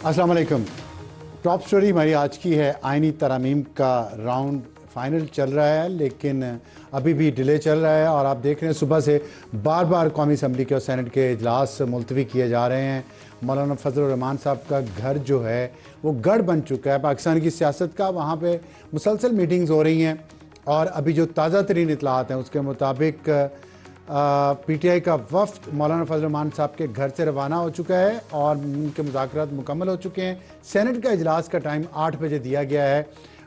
अस्सलाम वालेकुम। Top story हमारी आज की है, आइनी तरमीम का राउंड फाइनल चल रहा है लेकिन अभी भी डिले चल रहा है और आप देख रहे हैं सुबह से बार बार कौमी असम्बली के और सेनेट के इजलास मुलतवी किए जा रहे हैं। मौलाना फजलुर रहमान साहब का घर जो है वो गढ़ बन चुका है पाकिस्तान की सियासत का। वहाँ पे मुसलसल मीटिंग्स हो रही हैं और अभी जो ताज़ा तरीन इतलात हैं उसके मुताबिक पीटीआई का वफ्द मौलाना फजलुर रहमान साहब के घर से रवाना हो चुका है और उनके मुज़ाकरात मुकम्मल हो चुके हैं। सेनेट का इजलास का टाइम 8 बजे दिया गया है,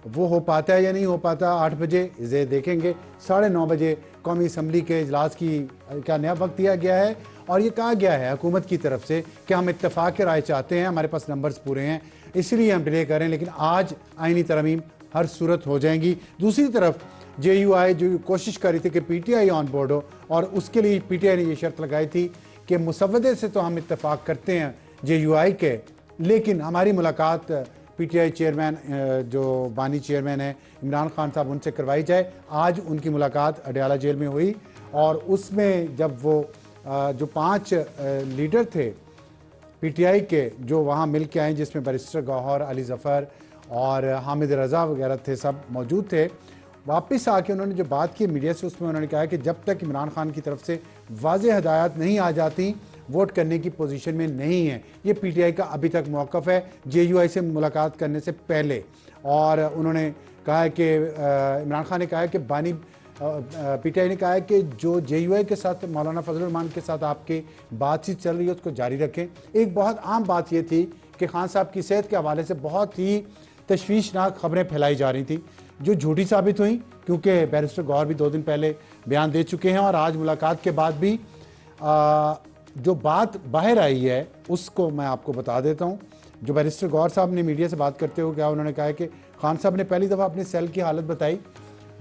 वो हो पाता है या नहीं हो पाता 8 बजे इसे देखेंगे। 9:30 बजे कौमी असम्बली के इजलास की का नया वक्त दिया गया है और ये कहा गया है हुकूमत की तरफ से कि हम इत्तफाक की राय चाहते हैं, हमारे पास नंबर्स पूरे हैं इसलिए हम डिले करें, लेकिन आज आइनी तरमीम हर सूरत हो जाएंगी। दूसरी तरफ JUI जो कोशिश कर रही थी कि पीटीआई ऑन बोर्ड हो और उसके लिए पीटीआई ने ये शर्त लगाई थी कि मुसवदे से तो हम इत्तफाक करते हैं JUI के, लेकिन हमारी मुलाकात पीटीआई चेयरमैन जो बानी चेयरमैन है इमरान खान साहब उनसे करवाई जाए। आज उनकी मुलाकात अडयाला जेल में हुई और उसमें जब वो जो 5 लीडर थे पीटीआई के जो वहाँ मिल के आए, जिसमें बैरिस्टर गौहर, अली ज़फ़र और हामिद रज़ा वगैरह थे, सब मौजूद थे, वापस आके उन्होंने जो बात की मीडिया से उसमें उन्होंने कहा कि जब तक इमरान खान की तरफ से वाज़ेह हदायत नहीं आ जाती वोट करने की पोजीशन में नहीं है। ये पीटीआई का अभी तक मौक़िफ़ है JUI से मुलाकात करने से पहले। और उन्होंने कहा है कि इमरान खान ने कहा है कि पीटीआई ने कहा है कि जो JUI के साथ मौलाना फजलुर रहमान के साथ आपकी बातचीत चल रही है उसको जारी रखें। एक बहुत आम बात ये थी कि खान साहब की सेहत के हवाले से बहुत ही तशवीशनाक खबरें फैलाई जा रही थी जो झूठी साबित हुई, क्योंकि बैरिस्टर गौहर भी 2 दिन पहले बयान दे चुके हैं और आज मुलाकात के बाद भी जो बात बाहर आई है उसको मैं आपको बता देता हूँ। जो बैरिस्टर गौहर साहब ने मीडिया से बात करते हुए क्या उन्होंने कहा है कि खान साहब ने पहली दफ़ा अपनी सेल की हालत बताई,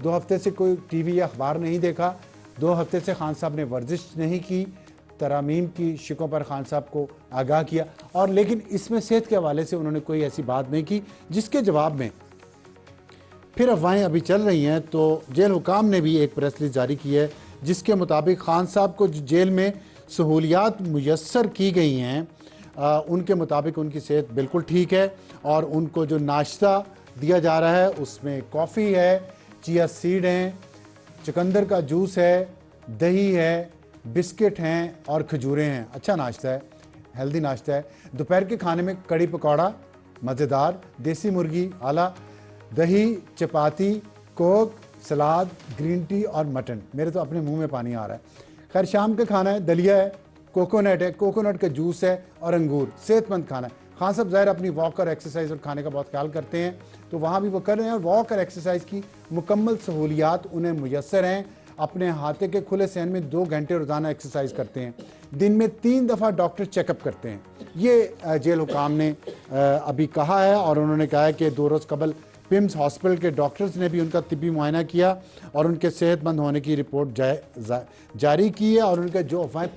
2 हफ्ते से कोई TV या अखबार नहीं देखा, 2 हफ्ते से खान साहब ने वर्जिश नहीं की, तरामीम की शिकों पर खान साहब को आगाह किया और लेकिन इसमें सेहत के हवाले से उन्होंने कोई ऐसी बात नहीं की, जिसके जवाब में फिर अफवाहें अभी चल रही हैं। तो जेल हुकाम ने भी एक प्रेस रिलीज जारी की है जिसके मुताबिक खान साहब को जेल में सहूलियात मुयस्सर की गई हैं, उनके मुताबिक उनकी सेहत बिल्कुल ठीक है और उनको जो नाश्ता दिया जा रहा है उसमें कॉफ़ी है, चिया सीड हैं, चुकंदर का जूस है, दही है, बिस्किट हैं और खजूरें हैं। अच्छा नाश्ता है, हेल्दी नाश्ता है। दोपहर के खाने में कड़ी पकौड़ा मज़ेदार, देसी मुर्गी आला, दही, चपाती, कोक, सलाद, ग्रीन टी और मटन। मेरे तो अपने मुंह में पानी आ रहा है। खैर शाम का खाना है, दलिया है, कोकोनट है, कोकोनट का जूस है और अंगूर। सेहतमंद खाना है। खान साहब ज़ाहिर अपनी वॉक और एक्सरसाइज और खाने का बहुत ख्याल करते हैं तो वहाँ भी वो कर रहे हैं और वॉक और एक्सरसाइज की मुकम्मल सहूलियात उन्हें मुयस्सर हैं। अपने हाथे के खुले सहन में 2 घंटे रोज़ाना एक्सरसाइज करते हैं, दिन में 3 दफ़ा डॉक्टर चेकअप करते हैं। ये जेल हुकाम ने अभी कहा है और उन्होंने कहा है कि 2 रोज़ कबल पिम्स हॉस्पिटल के डॉक्टर्स ने भी उनका तिब्बी मुआयना किया और उनके सेहतमंद होने की रिपोर्ट जारी की है और उनके जो अफवाहें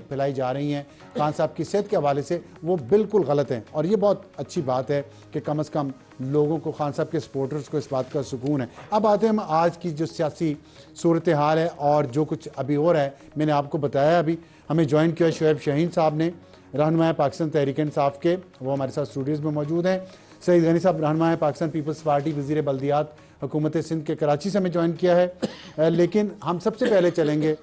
फैलाई जा रही हैं खान साहब की सेहत के हवाले से वो बिल्कुल गलत हैं। और ये बहुत अच्छी बात है कि कम अज़ कम लोगों को, खान साहब के सपोर्टर्स को इस बात का सुकून है। अब आते हैं हम आज की जो सियासी सूरत हाल है और जो कुछ अभी हो रहा है। मैंने आपको बताया अभी हमें ज्वाइन किया शुएब शाहीन साहब ने, रहनुमा पाकिस्तान तहरीक इंसाफ के, वो हमारे साथ स्टूडियोज़ में मौजूद हैं। सईद गनी साहब रहनुमा पाकिस्तान पीपल्स पार्टी, वज़ीर बल्दियात हुकूमत सिंध के कराची से हमें ज्वाइन किया है। लेकिन हम सबसे पहले चलेंगे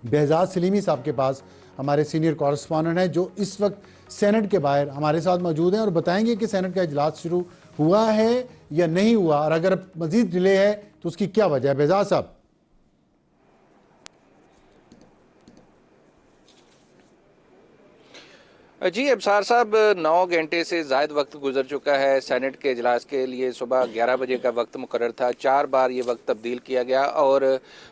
बेहजाद सलीमी साहब के पास, हमारे सीनियर कॉरेस्पॉन्डेंट हैं जो इस वक्त सेनेट के बाहर हमारे साथ मौजूद हैं और बताएंगे कि सेनेट का इजलास शुरू हुआ है या नहीं हुआ और अगर मजीद डिले है तो उसकी क्या वजह है। बेहजाद साहब। जी अबसार साहब, 9 घंटे से ज़ायद वक्त गुजर चुका है। सेनेट के इजलास के लिए सुबह 11 बजे का वक्त मुकर्रर था, 4 बार ये वक्त तब्दील किया गया और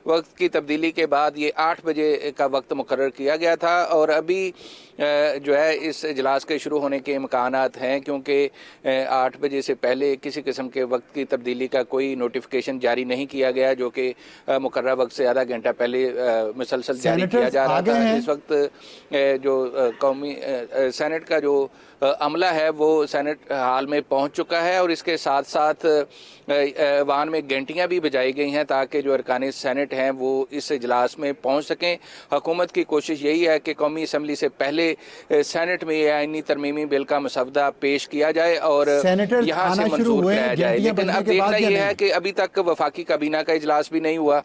वक्त की तब्दीली के बाद ये 8 बजे का वक्त मुकर्रर किया गया था और अभी जो है इस इजलास के शुरू होने के इम्कानात हैं, क्योंकि 8 बजे से पहले किसी किस्म के वक्त की तब्दीली का कोई नोटिफिकेशन जारी नहीं किया गया, जो कि मुकर्रर वक्त से आधा घंटा पहले मुसलसल जारी किया जा रहा था। इस वक्त जो कौमी सेनेट का जो अमला है वो सेनेट हाल में पहुंच चुका है और इसके साथ साथ वाहन में घंटियां भी बजाई गई हैं ताकि जो अरकान सेनेट हैं वो इस इजलास में पहुंच सकें। हुकूमत की कोशिश यही है कि कौमी असम्बली से पहले सेनेट में यह आईनी तरमीमी बिल का मसवदा पेश किया जाए और यहाँ से मंजूर कराया जाए। लेकिन अब देखना यह है कि अभी तक वफाकी काबीना का इजलास भी नहीं हुआ।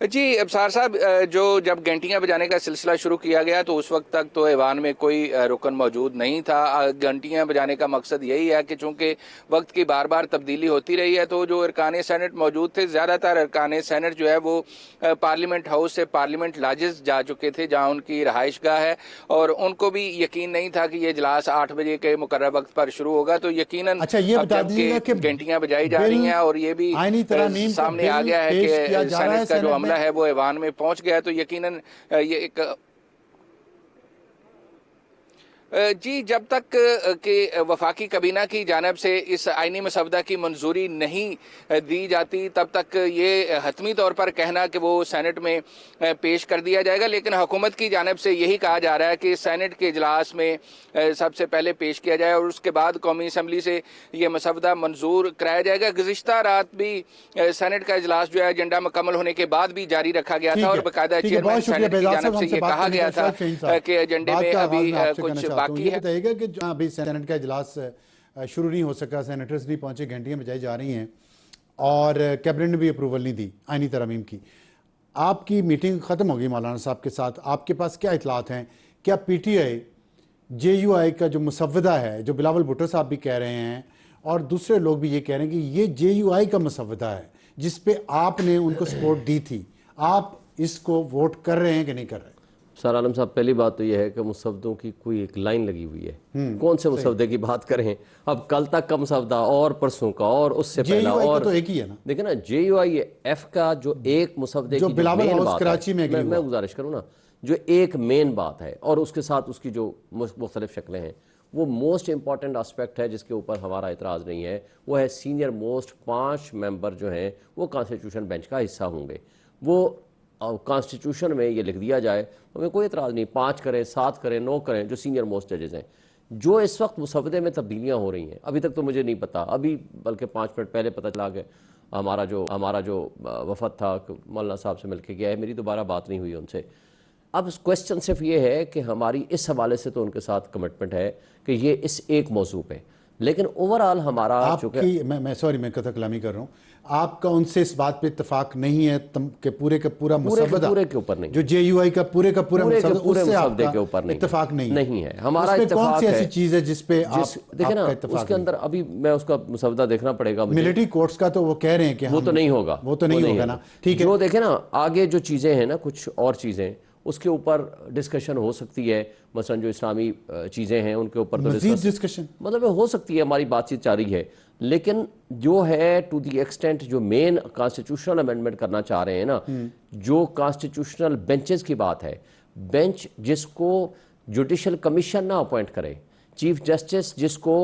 जी अबसार साहब, जो जब घंटियां बजाने का सिलसिला शुरू किया गया तो उस वक्त तक तो ऐवान में कोई रुकन मौजूद नहीं था। घंटियां बजाने का मकसद यही है कि चूंकि वक्त की बार बार तब्दीली होती रही है तो जो अरकान सेनेट मौजूद थे, ज़्यादातर अरकान सेनेट जो है वो पार्लियामेंट हाउस से पार्लियामेंट लाजिस जा चुके थे जहाँ उनकी रहाइशगाह है और उनको भी यकीन नहीं था कि ये इजलास 8 बजे के मुकर्रर वक्त पर शुरू होगा। तो यकीनन अच्छा, ये बता दीजिएगा कि घंटियां बजाई जा रही हैं और ये भी सामने आ गया है कि सेनेट का जो अमला है वो ऐवान में पहुंच गया। तो यकीनन ये एक जी जब तक कि वफाकी काबीना की जानिब से इस आईनी मसवदा की मंजूरी नहीं दी जाती तब तक ये हतमी तौर पर कहना कि वो सेनेट में पेश कर दिया जाएगा। लेकिन हुकूमत की जानिब से यही कहा जा रहा है कि सेनेट के इजलास में सबसे पहले पेश किया जाए और उसके बाद कौमी असम्बली से ये मसवदा मंजूर कराया जाएगा। गुज़िश्ता रात भी सेनेट का इजलास जो है एजेंडा मुकम्मल होने के बाद भी जारी रखा गया था और बाकायदा चेयरमैन सेनेट की जानिब से ये कहा गया था कि एजेंडे में अभी कुछ ये बताइएगा कि अभी सेनेट का इजलास शुरू नहीं हो सका, सेनेटर्स नहीं पहुंचे, घंटियां बजाई जा रही हैं और कैबिनेट ने भी अप्रूवल नहीं दी आईनी तरमीम की। आपकी मीटिंग ख़त्म हो गई मौलाना साहब के साथ, आपके पास क्या इतलात हैं? क्या पीटीआई जेयूआई का जो मुसव्वदा है, जो बिलावल भुट्टो साहब भी कह रहे हैं और दूसरे लोग भी ये कह रहे हैं कि ये जेयूआई का मुसव्वदा है जिस पे आपने उनको सपोर्ट दी थी, आप इसको वोट कर रहे हैं कि नहीं कर रहे? सर आलम साहब, पहली बात तो यह है कि मुसवदों की कोई एक लाइन लगी हुई है। कौन से मुसवदे की बात करें? अब कल तक का मुसवदा और परसों का और उससे पहला और तो एक ही है ना। देखिए ना, JUIF का जो एक मुसवदे की बिलावल मेन हाउस बात कराची में मैं गुजारिश करूँ ना, जो एक मेन बात है और उसके साथ उसकी जो मुख्तलिफ शक्लें हैं, वो मोस्ट इंपॉर्टेंट एस्पेक्ट है जिसके ऊपर हमारा इतराज़ नहीं है, वो है सीनियर मोस्ट 5 मेंबर जो हैं वो कॉन्स्टिट्यूशन बेंच का हिस्सा होंगे। वो कॉन्स्टिट्यूशन में ये लिख दिया जाए, हमें कोई एतराज़ नहीं, 5 करें, 7 करें, 9 करें, जो सीनियर मोस्ट जजेस हैं। जो इस वक्त मुसवदे में तब्दीलियाँ हो रही हैं, अभी तक तो मुझे नहीं पता, अभी बल्कि 5 मिनट पहले पता चला कि हमारा जो वफद था मौलाना साहब से मिलके गया है, मेरी दोबारा बात नहीं हुई उनसे। अब क्वेश्चन सिर्फ ये है कि हमारी इस हवाले से तो उनके साथ कमिटमेंट है कि ये इस एक मौजू पे, लेकिन ओवरऑल हमारा आपकी मैं कथा कलामी कर रहा हूँ, आपका उनसे इस बात पे इत्तेफाक नहीं है कि पूरे का पूरा मुसवदा पूरे के ऊपर नहीं, जो जेयूआई का पूरे का पूरा मुसवदे के ऊपर इत्तेफाक नहीं है। हमारा इत्तेफाक कौन सी ऐसी चीज है जिसपे आप देखे ना, उसके अंदर अभी मैं उसका मुसवदा देखना पड़ेगा मुझे। मिलिट्री कोर्ट्स का तो वो कह रहे हैं कि वो तो नहीं होगा, वो तो नहीं होगा ना, ठीक है। जो देखे ना आगे जो चीजें हैं ना, कुछ और चीजें उसके ऊपर डिस्कशन हो सकती है, मसलन जो इस्लामी चीज़ें हैं उनके ऊपर तो डिस्कशन मतलब हो सकती है, हमारी बातचीत जारी है। लेकिन जो है टू दी एक्सटेंट जो मेन कॉन्स्टिट्यूशनल अमेंडमेंट करना चाह रहे हैं ना, जो कॉन्स्टिट्यूशनल बेंचेस की बात है, बेंच जिसको जुडिशल कमीशन ना अपॉइंट करे, चीफ जस्टिस जिसको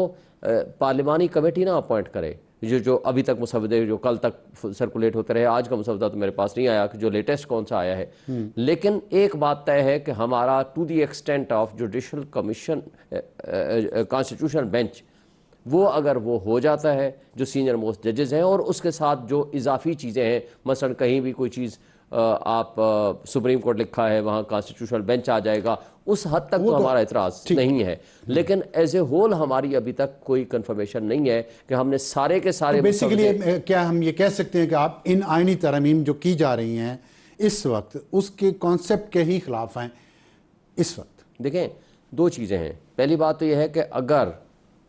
पार्लिमानी कमेटी ना अपॉइंट करे, जो अभी तक मुसवदे जो कल तक सर्कुलेट होते रहे, आज का मुसवदा तो मेरे पास नहीं आया कि जो लेटेस्ट कौन सा आया है। लेकिन एक बात तय है कि हमारा to the extent of judicial commission constitutional bench, वो अगर वो हो जाता है, जो सीनियर मोस्ट जजेस हैं और उसके साथ जो इजाफी चीज़ें हैं, मसलन कहीं भी कोई चीज़ आप सुप्रीम कोर्ट लिखा है वहाँ कॉन्स्टिट्यूशनल बेंच आ जाएगा, उस हद तक तो हमारा इतराज़ नहीं है। लेकिन एज ए होल हमारी अभी तक कोई कंफर्मेशन नहीं है कि हमने सारे के सारे बेसिकली क्या हम ये कह सकते हैं कि आप इन आईनी तरमीम जो की जा रही हैं इस वक्त उसके कॉन्सेप्ट के ही खिलाफ हैं इस वक्त? देखें, 2 चीज़ें हैं। पहली बात तो यह है कि अगर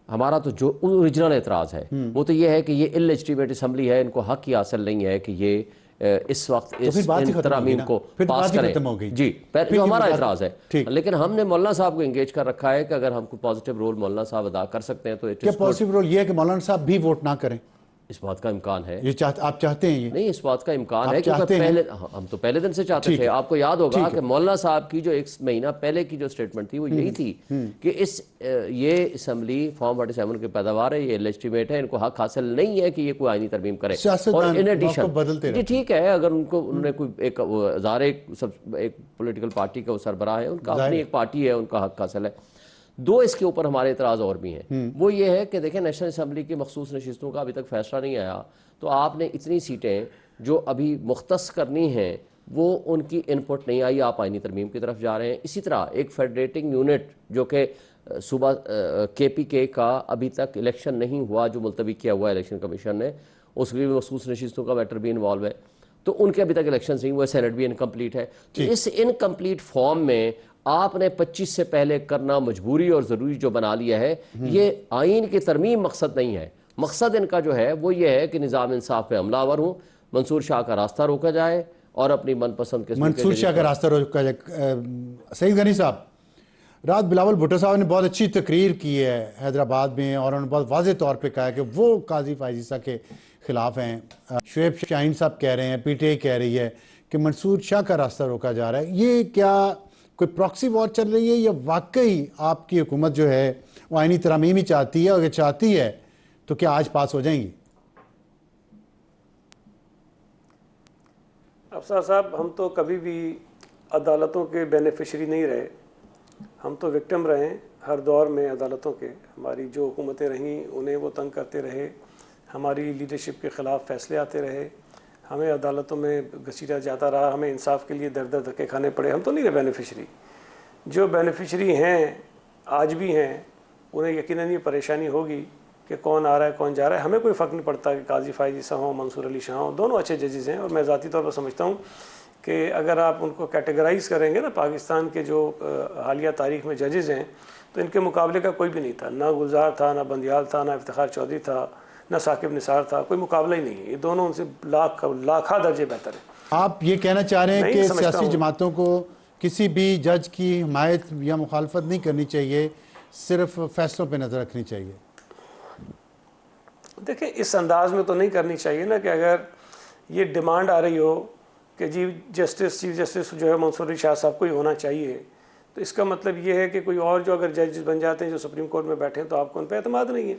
हमारा तो जो ओरिजिनल एतराज़ है वो तो ये है कि ये इलेजिटिमेट असम्बली है, इनको हक ही हासिल नहीं है कि ये इस वक्त तो इस तरमीम को पास करें। जी, जो हमारा एतराज़ है। लेकिन हमने मौलाना साहब को एंगेज कर रखा है कि अगर हम कोई पॉजिटिव रोल मौलाना साहब अदा कर सकते हैं तो क्या पॉजिटिव रोल ये है कि मौलाना साहब भी वोट ना करें? इस बात का इम्कान है। ये आप चाहते हैं ये? नहीं, इस बात का इम्कान आप है क्योंकि चाहते हैं? पहले हम तो पहले दिन से चाहते ठीक थे। है। आपको याद होगा ठीक है। कि मौलाना साहब की जो 1 महीना पहले की जो स्टेटमेंट थी वो यही थी कि ये असम्बली फॉर्म 47 की पैदावार है, ये लेजिटिमेट है, इनको हक हासिल नहीं है कि ये कोई आईनी तरमीम करे। और सियासतदान इन वक्त एडिशन बदलते जी रहते ठीक है, अगर उन्होंने कोई एक ज़ाहिर एक पॉलिटिकल पार्टी का वो सरबराह है, उनका अपनी एक पार्टी है, उनका हक हासिल है। दो इसके ऊपर हमारे इतराज़ और भी हैं। वो ये है कि देखें, नेशनल असम्बली की मखसूस नशिस्तों का अभी तक फैसला नहीं आया, तो आपने इतनी सीटें जो अभी मुख्तस करनी हैं वो उनकी इनपुट नहीं आई, आप आईनी तरमीम की तरफ जा रहे हैं। इसी तरह एक फेडरेटिंग यूनिट जो कि सुबह KPK का अभी तक इलेक्शन नहीं हुआ, जो मुलतवी किया हुआ इलेक्शन कमीशन ने, उसकी भी मखसूस नशिस्तों का मैटर भी इन्वॉल्व है, तो उनके अभी तक इलेक्शन नहीं हुए, सेनेट भी इनकम्प्लीट है। तो इस इनकम्प्लीट फॉर्म में आपने 25 से पहले करना मजबूरी और ज़रूरी जो बना लिया है, ये आइन की तरमीम मकसद नहीं है। मकसद इनका जो है वो ये है कि निज़ाम इंसाफ पे हमलावर हूँ, मंसूर शाह का रास्ता रोका जाए और अपनी मनपसंद के मंसूर शाह का रास्ता रोका जाए। सईद गनी साहब, रात बिलावल भुट्टो साहब ने बहुत अच्छी तकरीर की है हैदराबाद में, और उन्होंने बहुत वाज़ेह तौर पे कहा है कि वो काजी फायज़ ईसा के ख़िलाफ़ हैं। शुएब शाहीन साहब कह रहे हैं, PTI कह रही है कि मंसूर शाह का रास्ता रोका जा रहा है। ये क्या कोई प्रॉक्सी वॉर चल रही है या वाकई आपकी हुकूमत जो है वो आईनी तरमीम ही चाहती है, और अगर चाहती है तो क्या आज पास हो जाएंगी? अफसर साहब, हम तो कभी भी अदालतों के बेनिफिशरी नहीं रहे, हम तो विक्टिम रहे हर दौर में अदालतों के। हमारी जो हुकूमतें रहीं उन्हें वो तंग करते रहे, हमारी लीडरशिप के ख़िलाफ़ फ़ैसले आते रहे, हमें अदालतों में घसीटा जाता रहा, हमें इंसाफ के लिए दर दर धक्के खाने पड़े। हम तो नहीं रहे बेनिफिशरी। जो बेनिफिशरी हैं आज भी हैं, उन्हें यकीनन ये परेशानी होगी कि कौन आ रहा है कौन जा रहा है। हमें कोई फ़र्क नहीं पड़ता कि काजी फायज़ ईसा हों, मंसूर अली शाह हों, दोनों अच्छे जजेज़ हैं। और मैं ज़ाती तौर पर समझता हूँ कि अगर आप उनको कैटेगराइज़ करेंगे ना, पाकिस्तान के जो हालिया तारीख़ में जजेज़ हैं, तो इनके मुकाबले का कोई भी नहीं था। ना गुलजार था, ना बंदियाल था, ना इफ्तिखार चौधरी था, ना साकिब निसार था, कोई मुकाबला ही नहीं है। ये दोनों उनसे लाखा दर्जे बेहतर है। आप ये कहना चाह रहे हैं कि सियासी जमातों को किसी भी जज की हिमायत या मुखालफत नहीं करनी चाहिए, सिर्फ फैसलों पर नज़र रखनी चाहिए? देखिए, इस अंदाज में तो नहीं करनी चाहिए ना कि अगर ये डिमांड आ रही हो कि चीफ जस्टिस जो है मंसूर अली शाह साहब को ही होना चाहिए, तो इसका मतलब ये है कि कोई और जो अगर जज बन जाते हैं जो सुप्रीम कोर्ट में बैठे हैं, तो आपको उन पर एतमाद नहीं है,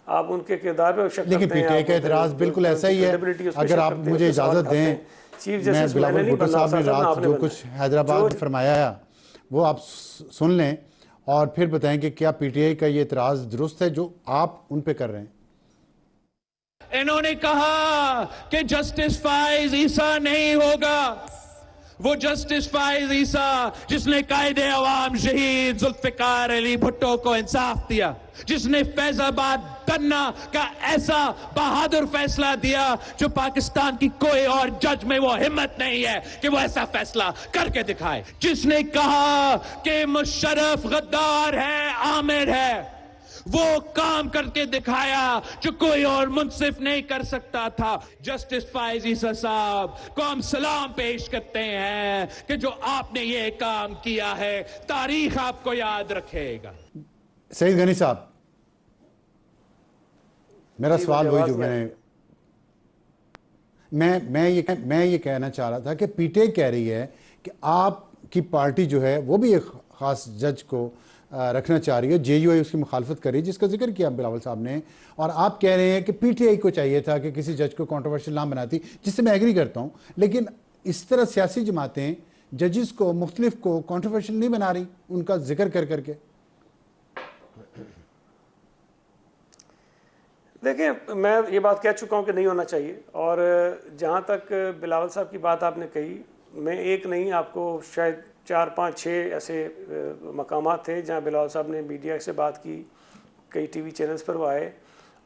आप उनके किरदार पर शक करते हैं। लेकिन PTI का एतराज़ बिल्कुल ऐसा ही है। अगर आप मुझे इजाज़त दें, मैं बिलावल भुट्टो साहब ने रात जो कुछ हैदराबाद में फरमाया वो आप सुन लें और फिर बताएं कि क्या PTI का ये एतराज़ दुरुस्त है जो आप उन पे कर रहे हैं। इन्होंने कहा कि जस्टिस फायज़ ईसा नहीं होगा। वो जस्टिस फायज़ ईसा जिसने कायदे अवाम शहीद जुल्फिकार अली भुट्टो को इंसाफ दिया, जिसने फैजाबाद तन्ना का ऐसा बहादुर फैसला दिया जो पाकिस्तान की कोई और जज में वो हिम्मत नहीं है कि वो ऐसा फैसला करके दिखाए, जिसने कहा कि मुशर्रफ गद्दार है, आमिर है, वो काम करके दिखाया जो कोई और मुंसिफ नहीं कर सकता था। जस्टिस फायज़ ईसा साहब को हम सलाम पेश करते हैं कि जो आपने ये काम किया है, तारीख आपको याद रखेगा। सईद गनी साहब, मेरा सवाल वही जो मैं ये कहना चाह रहा था कि PTI कह रही है कि आपकी पार्टी जो है वो भी एक खास जज को रखना चाह रही है, JUI उसकी मुखालफत कर रही है, जिसका जिक्र किया बिलावल साहब ने, और आप कह रहे हैं कि PTI को चाहिए था कि किसी जज को कंट्रोवर्शियल ना बनाती, जिससे मैं एग्री करता हूँ। लेकिन इस तरह सियासी जमातें जजेस को मुख्तलिफ को कंट्रोवर्शियल नहीं बना रही उनका जिक्र कर करके। देखिए, मैं ये बात कह चुका हूँ कि नहीं होना चाहिए। और जहाँ तक बिलावल साहब की बात आपने कही, मैं एक नहीं, आपको शायद 4, 5, 6 ऐसे मकामात थे जहाँ बिलावल साहब ने मीडिया से बात की, कई TV चैनल्स पर वो आए,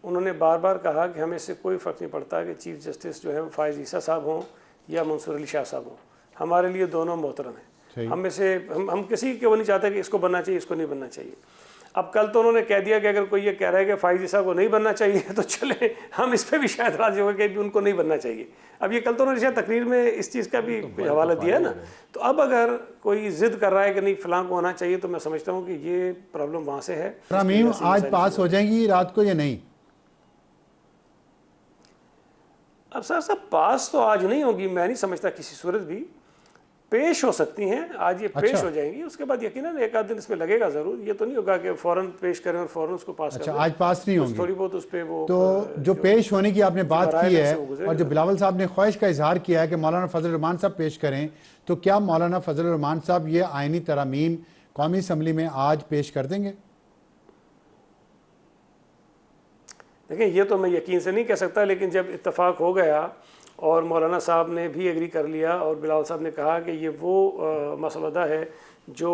उन्होंने बार बार कहा कि हमें इससे कोई फ़र्क नहीं पड़ता कि चीफ़ जस्टिस जो है वो फायज़ ईसा साहब हों या मंसूर अली शाह साहब हों, हमारे लिए दोनों मोहतरम हैं। हम में से हम किसी के वो नहीं चाहते कि इसको बनना चाहिए, इसको नहीं बनना चाहिए। अब कल तो उन्होंने कह दिया कि अगर कोई ये कह रहा है कि फायज़ ईसा को नहीं बनना चाहिए, तो चले हम इस पर भी शायद राजी हो गए कि उनको नहीं बनना चाहिए। अब ये कल तो उन्होंने शायद तकरीर में इस चीज़ का भी हवाला दिया है ना। तो अब अगर कोई जिद कर रहा है कि नहीं फ़लाँ को होना चाहिए, तो मैं समझता हूँ कि ये प्रॉब्लम वहाँ से है। तरमीम आज पास हो जाएंगी रात को या नहीं? अब सर साहब पास तो आज नहीं होगी, मैं नहीं समझता किसी सूरत भी। पेश हो सकती हैं, आज ये पेश हो जाएंगी, उसके बाद यकीनन एक आध दिन इसमें लगेगा ज़रूर। ये तो नहीं होगा कि फ़ौरन पेश करें और फ़ौरन उसको पास अच्छा, करें। आज पास नहीं होंगी, थोड़ी बहुत उस पर वो तो जो पेश होने की आपने बात की है और जो गुजरे बिलावल साहब ने ख्वाहिश का इजहार किया है कि मौलाना फजल रहमान साहब पेश करें, तो क्या मौलाना फजल रहमान साहब ये आइनी तरामीम कौमी असम्बली में आज पेश कर देंगे? देखिए, ये तो मैं यकीन से नहीं कह सकता, लेकिन जब इत्तेफाक हो गया और मौलाना साहब ने भी एग्री कर लिया और बिलावल साहब ने कहा कि ये वो मसलदा है जो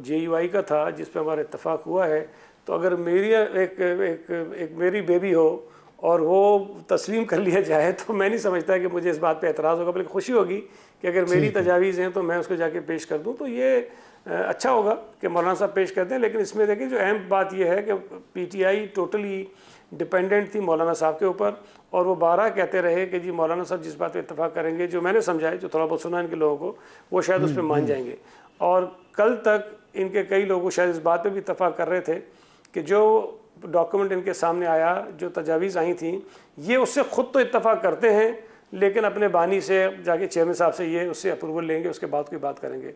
JUI का था जिस पे हमारा इत्तेफाक हुआ है, तो अगर मेरी एक मेरी बेबी हो और वो तस्लीम कर लिया जाए तो मैं नहीं समझता कि मुझे इस बात पे एतराज़ होगा, बल्कि खुशी होगी कि अगर मेरी तजावीज़ हैं तो मैं उसको जाके पेश कर दूँ। तो ये अच्छा होगा कि मौलाना साहब पेश करते हैं। लेकिन इसमें देखिए जो अहम बात यह है कि PTI टोटली डिपेंडेंट थी मौलाना साहब के ऊपर, और वो 12 कहते रहे कि जी मौलाना साहब जिस बात पे इत्तेफाक करेंगे, जो मैंने समझा है, जो थोड़ा बहुत सुना इनके लोगों को, वो शायद उस पर मान जाएंगे। और कल तक इनके कई लोग शायद इस बात पे भी इत्तेफाक कर रहे थे कि जो डॉक्यूमेंट इनके सामने आया, जो तजावीज़ आई थी, ये उससे ख़ुद तो इत्तेफाक करते हैं, लेकिन अपने बानी से जाके चेयरमैन साहब से ये उससे अप्रूवल लेंगे, उसके बाद कोई बात करेंगे।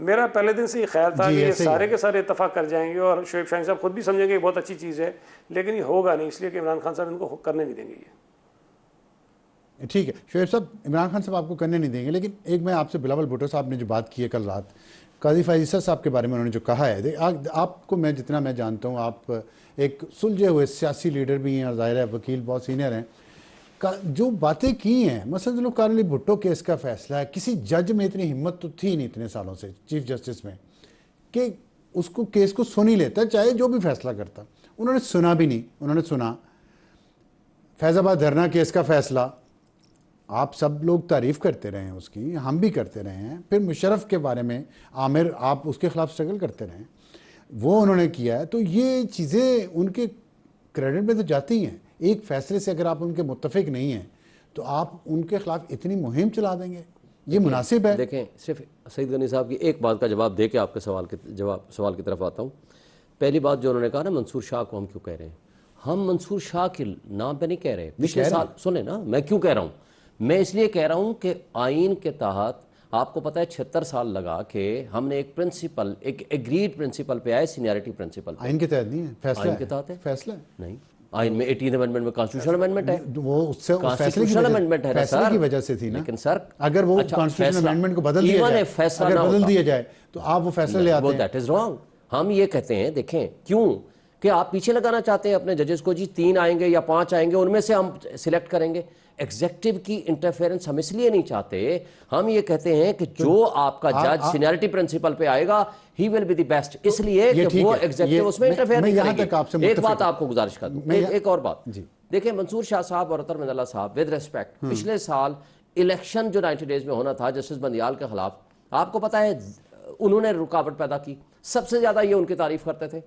मेरा पहले दिन से ये ख्याल था कि ये सारे के सारे इत्तेफाक कर जाएंगे और शोएब शाहीन साहब खुद भी समझेंगे बहुत अच्छी चीज़ है, लेकिन ये होगा नहीं, इसलिए कि इमरान खान साहब इनको करने नहीं देंगे। ये ठीक है शोएब साहब, इमरान खान साहब आपको करने नहीं देंगे, लेकिन एक मैं आपसे बिलावल भुट्टो साहब ने जो बात की है कल रात, काजी फ़ाइज़ ईसा साहब के बारे में उन्होंने जो कहा है, आपको मैं जितना मैं जानता हूँ आप एक सुलझे हुए सियासी लीडर भी हैं और ज़ाहिर है वकील बहुत सीनियर हैं, जो बातें की हैं, मसलन जो कारली भुट्टो केस का फैसला है, किसी जज में इतनी हिम्मत तो थी नहीं इतने सालों से चीफ जस्टिस में कि उसको केस को सुन ही लेता चाहे जो भी फैसला करता। उन्होंने सुना भी नहीं, उन्होंने सुना फैज़ाबाद धरना केस का फैसला, आप सब लोग तारीफ़ करते रहे हैं उसकी, हम भी करते रहे हैं, फिर मुशर्रफ के बारे में आमिर आप उसके ख़िलाफ़ स्ट्रगल करते रहे, वो उन्होंने किया है। तो ये चीज़ें उनके क्रेडिट में तो जाती हैं। एक फ़ैसले से अगर आप उनके मुत्तफिक नहीं हैं तो आप उनके ख़िलाफ़ इतनी मुहिम चला देंगे, ये मुनासिब है? देखें, सिर्फ सईद गनी साहब की एक बात का जवाब दे के आपके सवाल की तरफ आता हूँ। पहली बात जो उन्होंने कहा ना, मंसूर शाह को हम क्यों कह रहे हैं, हम मंसूर शाह के नाम पे नहीं कह रहे। पिछले साल सुने ना, मैं क्यों कह रहा हूँ, मैं इसलिए कह रहा हूँ कि आइन के तहत आपको पता है 76 साल लगा कि हमने एक प्रिंसिपल, एक एग्रीड प्रिंसिपल पे आए, सीनियरिटी प्रिंसिपल। आइन के तहत नहीं है, फैसला आइन के तहत है, फैसला नहीं। आइन में 18th अमेंडमेंट में कॉन्स्टिट्यूशनल अमेंडमेंट है, वो उससे कॉन्स्टिट्यूशनल अमेंडमेंट है फैसले की वजह से थी ना। लेकिन सर अगर वो कॉन्स्टिट्यूशनल अमेंडमेंट को बदल दिया जाए, अगर बदल दिया जाए तो आप वो फैसला ले आते हैं। That is wrong. हम ये कहते हैं, देखें क्यों कि आप पीछे लगाना चाहते हैं अपने जजेस को, जी 3 आएंगे या 5 आएंगे, उनमें से हम सिलेक्ट करेंगे। एग्जेक्टिव की इंटरफेरेंस हम इसलिए नहीं चाहते, हम ये कहते हैं कि जो आपका जज सीनियरिटी प्रिंसिपल पे आएगा he will be the best, इसलिए कि वो एग्जेक्टिव उसमें इंटरफेयर नहीं करेंगे। एक बात आपको गुजारिश कर दूं, एक और बात, देखिए मंसूर शाह साहब और अतर मंदला साहब, विद रिस्पेक्ट, पिछले साल इलेक्शन जो 90 डेज में होना था जस्टिस बंदियाल के खिलाफ, आपको पता है उन्होंने रुकावट पैदा की, सबसे ज्यादा ये उनकी तारीफ करते थे।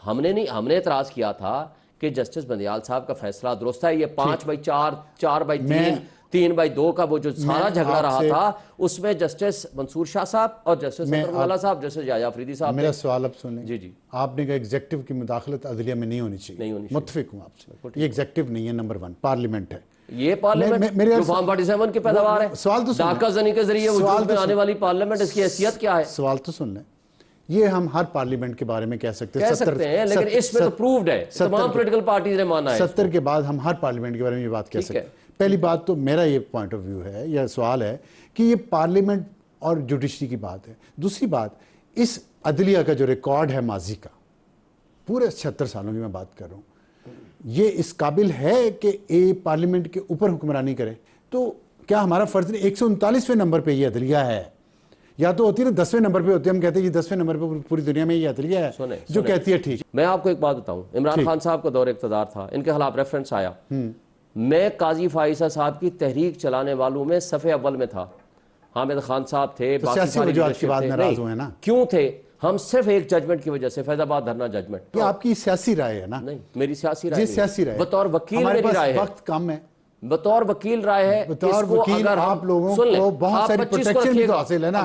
हमने नहीं, हमने एतराज किया था कि जस्टिस बंदियाल साहब का फैसला दुरुस्त है, ये 5/4, 4/3, 3/2 का वो जो सारा झगड़ा रहा था, उसमें जस्टिस मंसूर शाह साहब और जस्टिस अतर साहब, जस्टिस याया अफरीदी साहब। मेरा सवाल अब सुन लें। जी जी, आपने कहा एग्जेक्टिव की मुदाखलत अदलिया में नहीं होनी चाहिए, मुत्तफिक हूँ आपसे, ये एग्जेक्टिव नहीं है, नंबर 1 पार्लियामेंट है। ये पार्लियामेंट जो फॉर्म 47 की पैदावार है, सवाल तो डाका जनी के जरिए वजूद में आने वाली पार्लियामेंट, इसकी हैसियत क्या है? सवाल तो सुन लें। ये हम हर पार्लियामेंट के बारे में कह सकते हैं, लेकिन इसमें तो प्रूव्ड है, तमाम पॉलिटिकल पार्टीज ने माना है। 70 के बाद हम हर पार्लियामेंट के बारे में ये बात कह सकते हैं। पहली बात तो मेरा ये पॉइंट ऑफ व्यू है, यह सवाल है कि ये पार्लियामेंट और जुडिशरी की बात है। दूसरी बात, इस अदलिया का जो रिकॉर्ड है माजी का, पूरे 76 सालों की मैं बात कर रहा हूँ, ये इस काबिल है कि ए पार्लियामेंट के ऊपर हुक्मरानी करे। तो क्या हमारा फर्ज नहीं, 139वें नंबर पे ये अदलिया है, या तो होती है ना 10वें नंबर पे होती है, हम कहते हैं कि 10वें नंबर पे पूरी दुनिया में ये अदलिया है जो कहती है ठीक। मैं आपको एक बात बताऊं, इमरान खान साहब का दौर इक़्तिदार था, इनके खिलाफ रेफरेंस आया, मैं काजी फ़ाइज़ा साहब की तहरीक चलाने वालों में सफ़े अव्वल में था। हामिद खान साहब थे, क्यों थे? हम सिर्फ एक जजमेंट की वजह से, फैज़ाबाद धरना जजमेंट। ये आपकी सियासी राय है ना? नहीं, मेरी सियासी राय, सियासी राय, बतौर वकील मेरी राय है। वक्त कम है, बतौर वकील राय है, बतौर वकील आप लोगों को बहुत सारी प्रोटेक्शन भी तो हासिल है ना।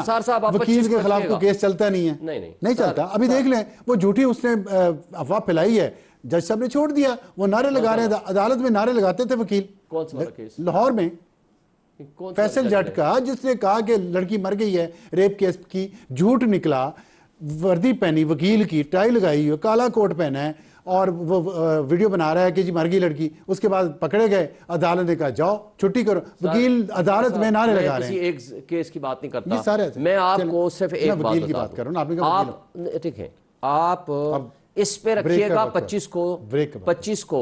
वकील के खिलाफ तो केस चलता नहीं है, नहीं चलता। अभी देख लें, वो झूठी उसने अफवाह फैलाई है, जज साहब ने छोड़ दिया। वो नारे लगा रहे हैं, अदालत में नारे लगाते थे वकील। कौन सा केस? लाहौर में कौन सा फैसल जज जट है? का, जिसने कहा कि लड़की मर गई है रेप केस की, झूठ निकला, वर्दी पहनी वकील की, टाई लगाई हुई, काला कोट पहना है और वो वीडियो बना रहा है कि जी मर गई लड़की। उसके बाद पकड़े गए, अदालत ने कहा जाओ छुट्टी करो, वकील अदालत में नारे लगा रहे किसी हैं। एक केस की बात नहीं ये करता, सारे थे। मैं आपको चलिए, सिर्फ मैं एक बात वकील की बता बात दूं। कर रहा हूं, आपने कहा वकील हो। आप ठीक है, आप अब इस पे ब्रेक रखिएगा का वक्त है। 25 को, ब्रेक का वक्त है। 25 को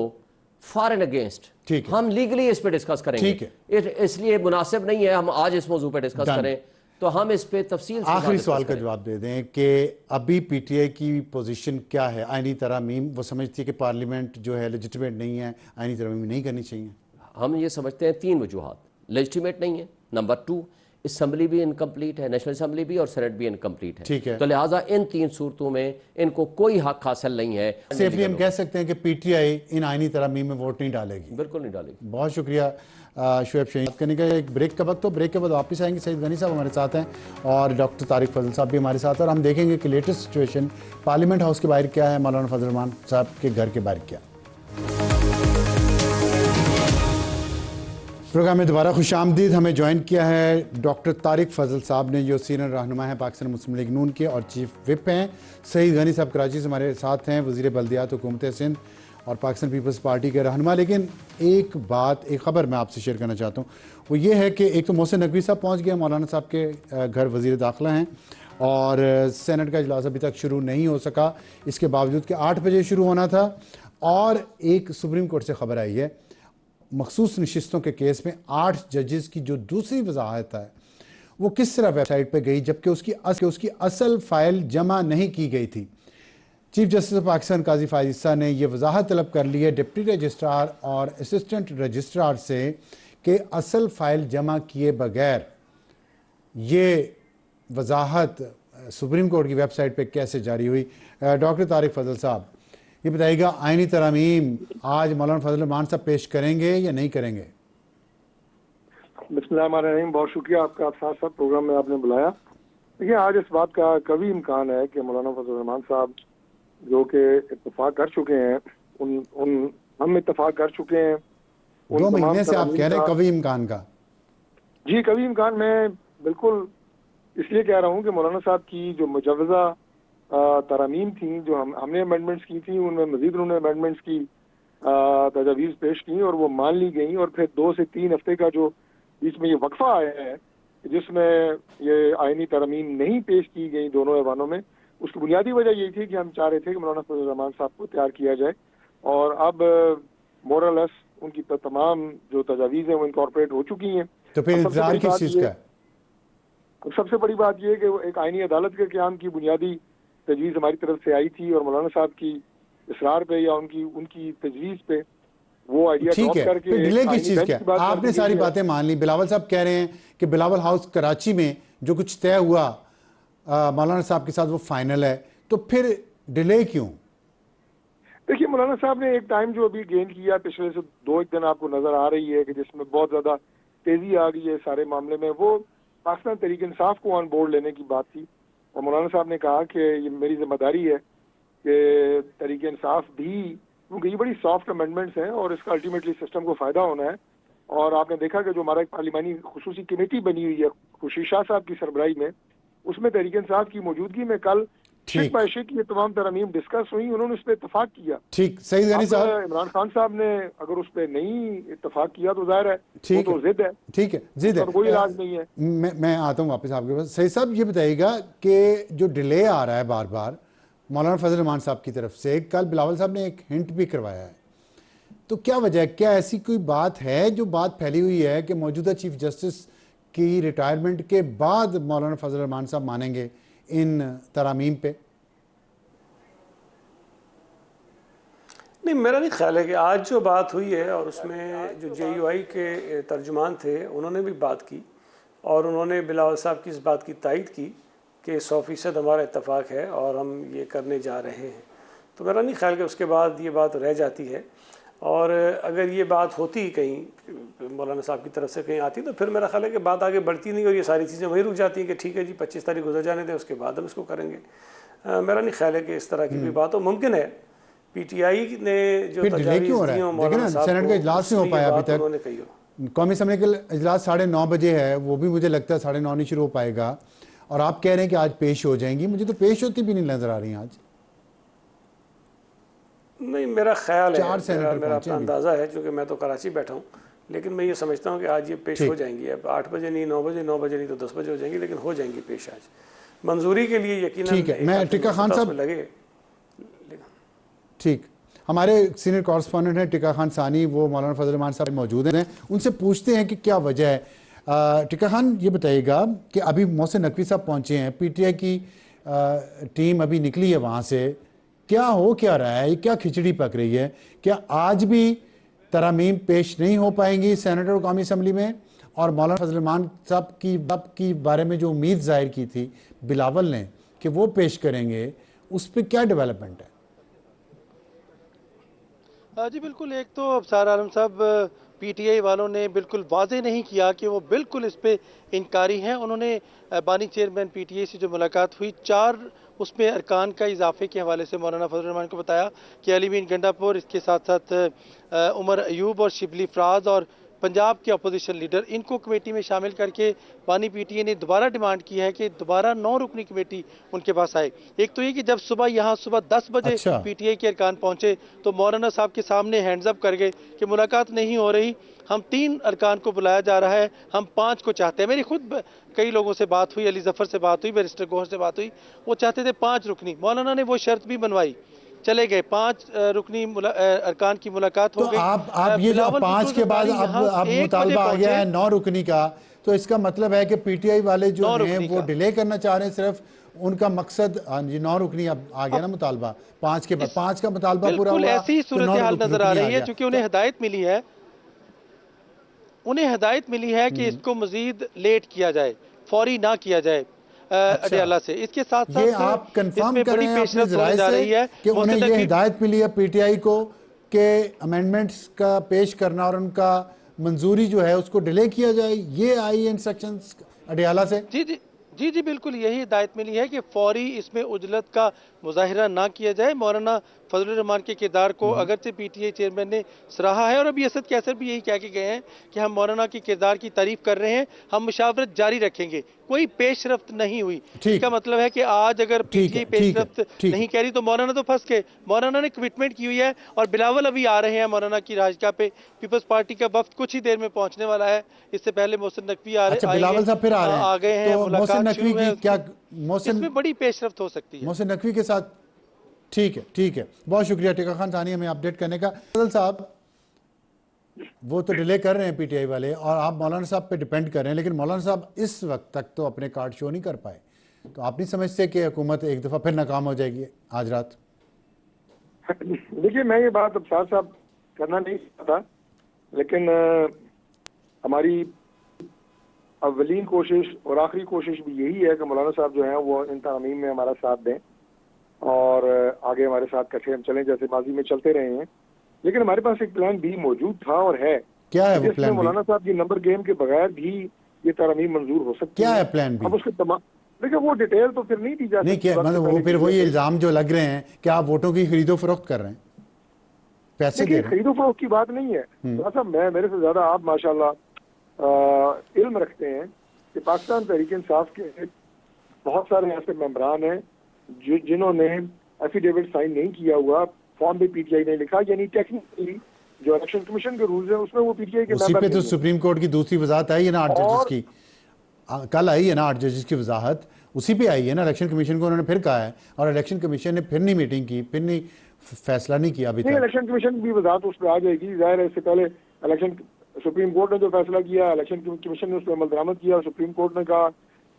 फॉर एंड अगेंस्ट, ठीक है। हम लीगली इस पे डिस्कस करेंगे। ठीक इसलिए मुनासिब नहीं है हम आज इस मौजू पे डिस्कस Done. करें, तो हम इस पे तफसील से आखिरी डिस्कस सवाल का करें। जवाब दे दें कि अभी पीटीआई की पोजीशन क्या है? आईनी तरमीम वो समझती है कि पार्लियामेंट जो है लेजिटिमेट नहीं है, आईनी तरमीम नहीं करनी चाहिए। हम ये समझते हैं 3 वजूहात। लेजिटिमेट नहीं है, नंबर 2 असम्बली भी इनकम्प्लीट है, नेशनल असम्बली भी और सेनेट भी इनकम्प्लीट है। ठीक है। तो लिहाजा इन 3 सूरतों में इनको कोई हक हासिल नहीं है। सेफली हम कह सकते हैं कि पीटीआई इन आईनी तरमीम में वोट नहीं डालेगी। बिल्कुल नहीं डालेगी। बहुत शुक्रिया शुएब शहीद करने का। एक ब्रेक का वक्त हो, ब्रेक के बाद वापस आएंगे। सईद गनी साहब हमारे साथ हैं और डॉक्टर तारिक फजल साहब भी हमारे साथ हैं और हम देखेंगे कि लेटेस्ट सिचुएशन पार्लियामेंट हाउस के बाहर क्या है, मौलाना फजल रहमान साहब के घर के बाहर क्या। प्रोग्राम में दोबारा खुश आमदीद। हमें ज्वाइन किया है डॉक्टर तारिक फजल साहब ने, जो सीनियर रहनुमा है पाकिस्तान मुस्लिम लीग नून के और चीफ विप हैं। सईद गनी साहब कराची से हमारे साथ हैं, वज़ीर बल्दियात हुकूमत सिंध और पाकिस्तान पीपल्स पार्टी के रहनुमा। लेकिन एक बात, एक ख़बर मैं आपसे शेयर करना चाहता हूँ, वो ये है कि एक तो मोहसिन नकवी साहब पहुँच गए, मौलाना साहब के घर वज़ीर दाखिला हैं और सेनेट का इजलास अभी तक शुरू नहीं हो सका, इसके बावजूद कि 8 बजे शुरू होना था। और एक सुप्रीम कोर्ट से ख़बर आई है, मखसूस नशिस्तों के केस में 8 जजेस की जो दूसरी वजाहत है वो किस तरह वेबसाइट पर गई, जबकि उसकी असल फाइल जमा नहीं की गई थी। चीफ जस्टिस ऑफ पाकिस्तान काजी फायद ईसा ने यह वजाहत तलब कर ली है डिप्टी रजिस्ट्रार और असिस्टेंट रजिस्ट्रार से कि असल फाइल जमा किए बगैर ये वजाहत सुप्रीम कोर्ट की वेबसाइट पे कैसे जारी हुई। डॉक्टर तारिक फजल साहब ये बताइएगा, आईनी तरमीम आज मौलाना फजल रहमान साहब पेश करेंगे या नहीं करेंगे? बिस्मिल्लाहिर्रहमानिर्रहीम। बहुत शुक्रिया आपका, आप साथ साथ प्रोग्राम में आपने बुलाया। देखिए, आज इस बात का कभी इम्कान है कि मौलाना फजल रहमान साहब जो कि इत्तेफाक कर चुके हैं, हम इत्तेफाक कर चुके हैं 2 महीने से आप कह रहे हैं कभी इम्कान का। जी, कभी इम्कान। मैं बिल्कुल इसलिए कह रहा हूँ कि मौलाना साहब की जो मुजवजा तरमीम थी, जो हमने अमेंडमेंट्स की थी, उनमें मजीद उन्होंने अमेंडमेंट्स की तजावीज़ पेश की और वो मान ली गई। और फिर 2 से 3 हफ्ते का जो बीच में ये वक्फा आया है जिसमें ये आईनी तरमीम नहीं पेश की गई दोनों ऐवानों में, उसकी बुनियादी वजह यही थी कि हम चाह रहे थे कि मौलाना फजल रहमान साहब को तैयार किया जाए और अब मोरलेस उनकी तमाम जो तजावीज़ हैं वो इनकॉर्पोरेट हो चुकी हैं। तो फिर इंतजार किस चीज़ का है? अब सबसे बड़ी बात यह है कि वो एक आईनी अदालत के क़याम की बुनियादी तजवीज़ हमारी तरफ से आई थी और मौलाना साहब की इसरार पे या उनकी तजवीज़ पे वो आइडिया ठीक है, करके फिर डिले किस आईनी चीज़ बेंच का की है? बात आपने करके सारी है। बातें मान ली। बिलावल साहब कह रहे हैं कि बिलावल हाउस कराची में जो कुछ तय हुआ मौलाना साहब के साथ वो फाइनल है, तो फिर डिले क्यों? देखिए, मौलाना साहब ने एक टाइम जो अभी गेन किया पिछले से 2-1 दिन आपको नजर आ रही है कि जिसमें बहुत ज्यादा तेजी आ गई है सारे मामले में, वो पाकिस्तान तहरीक इंसाफ को ऑन बोर्ड लेने की बात थी। और मौलाना साहब ने कहा कि ये मेरी जिम्मेदारी है कि तहरीक इंसाफ भी, क्योंकि ये बड़ी सॉफ्ट अमेंडमेंट्स हैं और इसका अल्टीमेटली सिस्टम को फायदा होना है। और आपने देखा कि जो हमारा एक पार्लिमानी खुसूसी कमेटी बनी हुई है खुशी शाह साहब की सरबराही में, उसमें तहरीक इंसाफ की मौजूदगी में कल शेख बाय शेख की तमाम तरमीम डिस्कस हुई, उन्होंने उस पर इतफाक किया। ठीक, सईद गनी साहब। इमरान खान साहब ने अगर उस पर नहीं इतफाक किया तो जाहिर है वो तो जिद है। ठीक है, जिद है, कोई इलाज नहीं है। मैं आता हूँ वापस आपके पास। सईद साहब ये बताइएगा कि जो डिले आ रहा है बार बार मौलाना फजल रहमान साहब की तरफ से, कल बिलावल साहब ने एक हिंट भी करवाया है, तो क्या वजह है? क्या ऐसी कोई बात है जो बात फैली हुई है कि मौजूदा चीफ जस्टिस की रिटायरमेंट के बाद मौलाना फजल रहमान साहब मानेंगे इन तरामीम पे? नहीं, मेरा नहीं ख्याल है कि आज जो बात हुई है और उसमें जो JUI के तर्जुमान थे उन्होंने भी बात की और उन्होंने बिलावल साहब की इस बात की तायद की कि 100% हमारा इत्तफाक है और हम ये करने जा रहे हैं। तो मेरा नहीं ख्याल कि उसके बाद ये बात रह जाती है। और अगर ये बात होती कहीं मौलाना साहब की तरफ से कहीं आती तो फिर मेरा ख्याल है कि बात आगे बढ़ती नहीं और ये सारी चीज़ें वहीं रुक जाती हैं कि ठीक है जी 25 तारीख गुजर जाने दें, उसके बाद हम इसको करेंगे। मेरा नहीं ख्याल है कि इस तरह की कोई बात हो। मुमकिन है PTI ने जो फिर डिले क्यों हो रहा है? देखिए ना, सेनेट का इजलास नहीं हो पाया अभी तक। उन्होंने कही हो। कौमी असम्बली का इजलास 9:30 बजे है, वो भी मुझे लगता है 9:30 नहीं शुरू हो पाएगा, और आप कह रहे हैं कि आज पेश हो जाएंगी। मुझे तो पेश होती भी नहीं नजर आ रही आज। नहीं, मेरा ख्याल है, चार सेनेटर मेरा पहुंचे अपना अभी। अंदाज़ा है, क्योंकि मैं तो कराची बैठा हूँ, लेकिन मैं ये समझता हूँ कि आज ये पेश ठीक। हो जाएंगी। अब 8 बजे नहीं, 9 बजे, 9 बजे नहीं तो 10 बजे हो जाएंगी, लेकिन हो जाएंगी पेश आज। मंजूरी के लिए यकीनन ठीक है, एक मैं हफ्ते टिक्का खान उसमें साहब, लगे। ठीक, हमारे सीनियर कॉरेस्पॉन्डेंट हैं टिक्का खान सानी, वो मौलाना फजल रहमान साहब मौजूद हैं, उनसे पूछते हैं कि क्या वजह है। टिक्का खान ये बताइएगा कि अभी मोहसिन नकवी साहब पहुंचे हैं, पीटीआई की टीम अभी निकली है वहाँ से, क्या हो क्या रहा है, क्या खिचड़ी पक रही है? क्या आज भी तरमीम पेश नहीं हो पाएंगी सेनेट और कौमी असम्बली में? और मौलाना फजल रहमान साहब की बारे में जो उम्मीद जाहिर की थी बिलावल ने कि वो पेश करेंगे, उस पर क्या डेवलपमेंट है? जी बिल्कुल, एक तो अफसार आलम साहब पीटीआई वालों ने बिल्कुल वाजे नहीं किया कि वो बिल्कुल इस पे इनकारी हैं। उन्होंने बानी चेयरमैन पीटीआई से जो मुलाकात हुई, 4 उसमें अरकान का इजाफे के हवाले से मौलाना फजल रहमान को बताया कि अलीमीन गंडापुर, इसके साथ साथ उमर अयूब और शिबली फराज और पंजाब के अपोजिशन लीडर, इनको कमेटी में शामिल करके बानी पीटीआई ने दोबारा डिमांड की है कि दोबारा 9 रुकनी कमेटी उनके पास आए। एक तो ये कि जब सुबह 10 बजे अच्छा। पीटीआई के अरकान पहुंचे तो मौलाना साहब के सामने हैंड्स अप कर गए कि मुलाकात नहीं हो रही, हम 3 अरकान को बुलाया जा रहा है, हम 5 को चाहते हैं। मेरी खुद कई लोगों से बात हुई, अली जफर से बात हुई, बैरिस्टर गोहर से बात हुई, वो चाहते थे 5 रुकनी। मौलाना ने वो शर्त भी बनवाई, चले गए, 5 रुकनी अरकान की मुलाकात हो तो गई। आप ये जो बिलावल 5 के बाद अब 1 मुतालबा आ बजे गया है पहुंचे। 9 रुकनी का, तो इसका मतलब है कि पीटीआई वाले जो 9 हैं रुकनी वो का। डिले करना चाह रहे हैं सिर्फ, उनका मकसद। हाँ जी, 9 रुकनी अब आ गया ना मुतालबा, 5 के बाद 5 का मुतालबा पूरा बिल्कुल हुआ ऐसी तो 9 सूरत हाल नजर आ रुकनी रही है, गया। चूंकि उन्हें हिदायत मिली है, कि इसको मजीद लेट किया जाए, फौरी ना किया जाए अडियाला से। इसके साथ साथ ये आप कंफर्म इसमें कर बड़ी रहे हैं अपने पेशरफ्त होने जराए जा से रही है। कि उन्हें मोहसिन ये नकवी हिदायत मिली है पीटीआई को कि अमेंडमेंट्स का पेश करना और उनका मंजूरी जो है उसको डिले किया जाए, ये आई इंस्ट्रक्शंस अडियाला से? जी बिल्कुल यही हिदायत मिली है कि फौरी इसमें उजलत का मुजाहिरा ना किया जाए। मौलाना फजल रहमान के किरदार को अगरचे पीटीआई चेयरमैन ने सराहा है, और अभी असद कैसर भी यही कह के गए हैं कि हम मौलाना के किरदार की तारीफ कर रहे हैं, हम मुशावरत जारी रखेंगे, कोई पेशरफ्त नहीं हुई। इसका मतलब है कि आज अगर पीटीआई पेशरफ्त नहीं कह रही तो मौलाना तो फंस गए। मौलाना ने कमिटमेंट की हुई है, और बिलावल अभी आ रहे हैं मौलाना की राजगाह पे। पीपल्स पार्टी का वफ्द कुछ ही देर में पहुंचने वाला है। इससे पहले मोहसिन नकवी अच्छा, बिलावल साहब फिर आ रहे हैं, आ गए हैं, तो मोहसिन नकवी की क्या, मोहसिन इसमें बड़ी पेशरफ्त हो सकती है मोहसिन नकवी के साथ? ठीक है, बहुत शुक्रिया टिक्का खान सानी हमें अपडेट करने का। फजल साहब, वो तो डिले कर रहे हैं पीटीआई वाले, और आप मौलाना साहब पे डिपेंड कर रहे हैं, लेकिन मौलाना साहब इस वक्त तक तो अपने कार्ड शो नहीं कर पाए, तो आप नहीं समझते कि हुकूमत एक दफ़ा फिर नाकाम हो जाएगी आज रात? देखिए, मैं ये बात अफसार साहब करना नहीं चाहता, लेकिन हमारी अव्वलीन कोशिश और आखिरी कोशिश भी यही है कि मौलाना साहब जो हैं वो इन तरमीम में हमारा साथ दें और आगे हमारे साथ इकट्ठे हम चलें, जैसे माजी में चलते रहे हैं। लेकिन हमारे पास एक प्लान बी मौजूद था और है। क्या है वो जिसमें प्लान बी? मौलाना साहब की नंबर गेम के बगैर भी ये तरमीम मंजूर हो सकती क्या है। है प्लान बी? अब उसके तमाम, देखिए वो डिटेल तो फिर नहीं दी जा नहीं, सकती। क्या मतलब वो फिर वही इल्जाम जो लग रहे हैं कि आप वोटों की खरीदो फरोख्त कर रहे हैं, पैसे दे देखिए, रहे हैं। खरीदो फरोख्त की बात नहीं है। थोड़ा सा मेरे से ज्यादा आप माशाल्लाह इल्म रखते हैं कि पाकिस्तान तहरीक इंसाफ के बहुत सारे ऐसे मेंबरान हैं जिन्होंने एफिडेविट साइन नहीं किया हुआ, फॉर्म भी पीटीआई ने लिखा, यानी टेक्निकली जो इलेक्शन कमीशन के रूल्स हैं उसमें वो पीटीआई के उसी मेंबर पे तो नहीं हैं। सुप्रीम कोर्ट की दूसरी वजाहत आई है ना 8 जजेस की, कल आई है ना 8 जजेस की वजाहत, उसी पे आई है ना। इलेक्शन कमीशन को उन्होंने फिर कहा है, और इलेक्शन कमीशन ने फिर नहीं मीटिंग की, फिर नहीं फैसला नहीं किया अभी नहीं, तक। इलेक्शन कमीशन की वजाहत उस पर आ जाएगी, जाहिर है। इससे पहले इलेक्शन सुप्रीम कोर्ट ने जो फैसला किया, इलेक्शन कमीशन ने उस पर अमल दरामद किया, और सुप्रीम कोर्ट ने कहा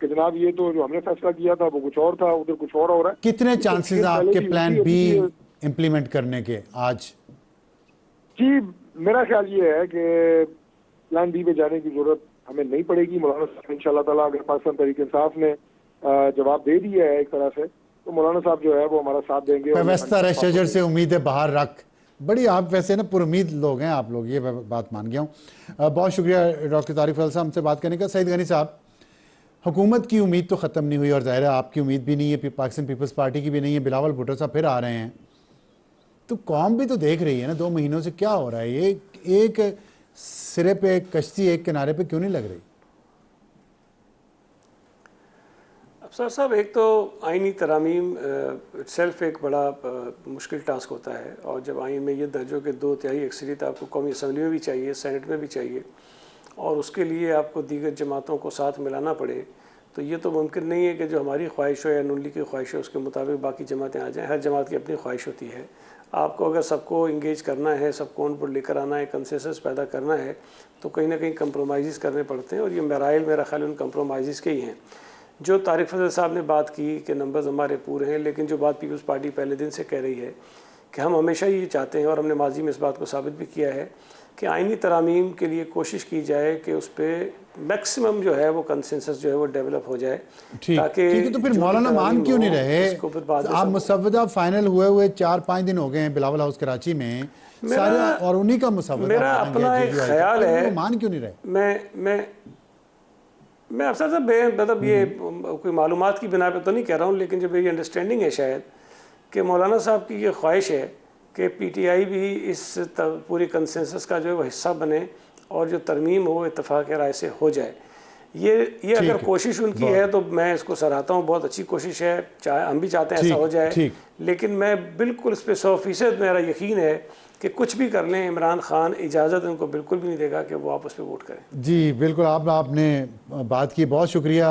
कि जनाब ये तो जो हमने फैसला किया था वो कुछ और था, उधर कुछ और हो रहा है। कितने इससे चांसेस पहले आपके भी प्लान हुई बी है। इंप्लीमेंट करने के आज? जी, मेरा ख्याल ये है कि प्लान बी पे जाने की जरूरत हमें नहीं पड़ेगी। मौलाना साहब इंशाल्लाह ताला, अगर पाकिस्तान तहरीक इंसाफ ने जवाब दे दिया है एक तरह से, तो मौलाना साहब जो है वो हमारा साथ देंगे। व्यवस्था है शजर से उम्मीदें बाहर रख, बड़ी आप वैसे ना पुरुमीद लोग हैं आप लोग, ये बात मान गया हूँ। बहुत शुक्रिया डॉक्टर तारिक फजल साहब हमसे बात करने का। सईद गनी साहब, हुकूमत की उम्मीद तो ख़त्म नहीं हुई, और ज़ाहिर है आपकी उम्मीद भी नहीं है, पाकिस्तान पीपल्स पार्टी की भी नहीं है। बिलावल भुट्टो साहब फिर आ रहे हैं, तो कौम भी तो देख रही है ना 2 महीनों से क्या हो रहा है। ये एक सिरे पे कश्ती एक किनारे पे क्यों नहीं लग रही? अफसर साहब, एक तो आइनी तरामीम इटसेल्फ एक बड़ा मुश्किल टास्क होता है, और जब आइन में ये दर्ज हो कि 2/3 अक्सरियत आपको कौमी असम्बली में भी चाहिए, सेनेट में भी चाहिए, और उसके लिए आपको दीगर जमातों को साथ मिलाना पड़े, तो ये तो मुमकिन नहीं है कि जो हमारी ख्वाहिश हो या नून लीग की ख्वाहिश हो उसके मुताबिक बाकी जमातें आ जाएँ। हर जमात की अपनी ख्वाहिश होती है। आपको अगर सबको इंगेज करना है, सबको उन पर लेकर आना है, कंसेंसस पैदा करना है, तो कहीं ना कहीं कंप्रोमाइज़ करने पड़ते हैं, और ये मराइल मेरा ख्याल उन कंप्रोमाइज़ के ही हैं। जो तारिक फजल साहब ने बात की कि नंबर्स हमारे पूरे हैं, लेकिन जो बात पीपल्स पार्टी पहले दिन से कह रही है कि हम हमेशा ये चाहते हैं, और हमने माजी में इस बात को साबित भी किया है, कि आइनी तरामीम के लिए कोशिश की जाए कि उस पर मैक्सिमम जो है वो कंसेंसस जो है वो डेवलप हो जाए, ताकि ठीक है। तो फिर मौलाना मान क्यों नहीं रहे? आप मुसव्वदा फाइनल हुए 4-5 दिन हो गए हैं बिलावल हाउस कराची में, सारे और उन्हीं का मुसव्वदा। मेरा अपना एक ख्याल है, मान क्यों नहीं रहे? मैं अफसर साहब मतलब ये कोई मालूमात की बिना पे तो नहीं कह रहा हूँ, लेकिन जो मेरी अंडरस्टैंडिंग है शायद कि मौलाना साहब की ये ख्वाहिश है कि पीटीआई भी इस पूरी कंसेंसस का जो है वो हिस्सा बने, और जो तरमीम हो इत्तेफाक राय से हो जाए। ये अगर कोशिश उनकी है तो मैं इसको सराहता हूँ, बहुत अच्छी कोशिश है, हम भी चाहते हैं ऐसा हो जाए, लेकिन मैं बिल्कुल इस पर 100% मेरा यकीन है कि कुछ भी कर लें, इमरान खान इजाज़त उनको बिल्कुल भी नहीं देगा कि वो आप उस पर वोट करें। जी बिल्कुल, आपने बात की, बहुत शुक्रिया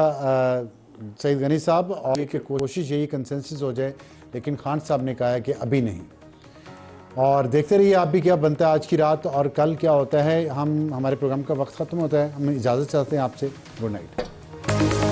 सईद गनी साहब। और ये कि कोशिश यही कंसेंसस हो जाए, लेकिन खान साहब ने कहा है कि अभी नहीं। और देखते रहिए आप भी क्या बनता है आज की रात, और कल क्या होता है। हमारे प्रोग्राम का वक्त ख़त्म होता है, हम इजाज़त चाहते हैं आपसे। Good night.